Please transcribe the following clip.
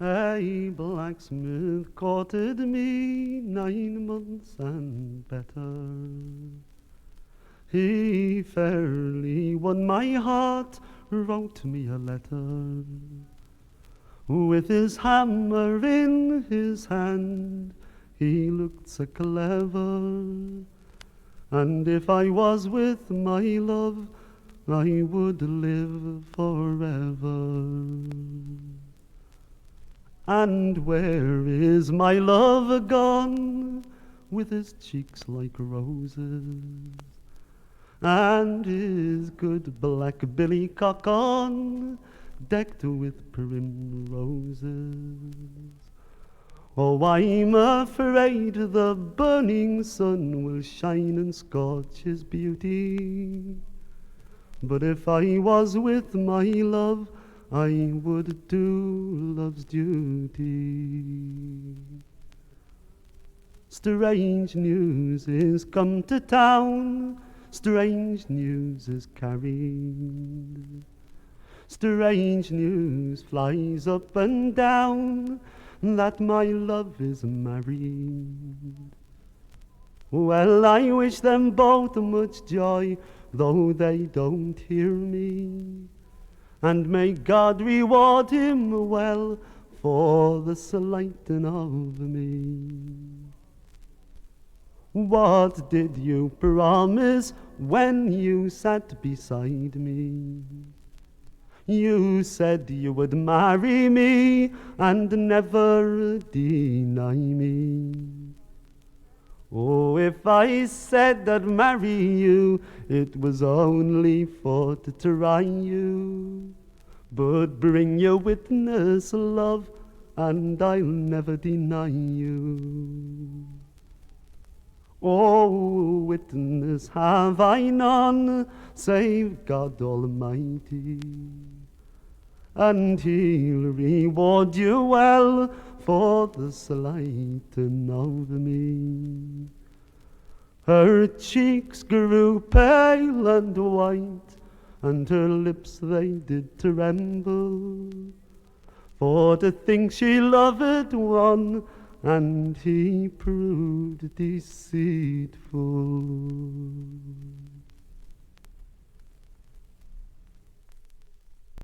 A blacksmith courted me 9 months and better. He fairly won my heart, wrote me a letter. With his hammer in his hand, he looked so clever. And if I was with my love, I would live forever. And where is my lover gone, with his cheeks like roses, and his good black billycock on, decked with primroses? Oh, I'm afraid the burning sun will shine and scorch his beauty. But if I was with my love, I would do love's duty. Strange news is come to town, strange news is carried. Strange news flies up and down, that my love is married. Well, I wish them both much joy, though they don't hear me. And may God reward him well for the slighting of me. What did you promise when you sat beside me? You said you would marry me and never deny me. Oh, if I said I'd marry you, it was only for to try you. But bring your witness, love, and I'll never deny you. Oh, witness have I none, save God Almighty, and he'll reward you well for the slighting of me. Her cheeks grew pale and white, and her lips they did tremble, for to think she loved one, and he proved deceitful.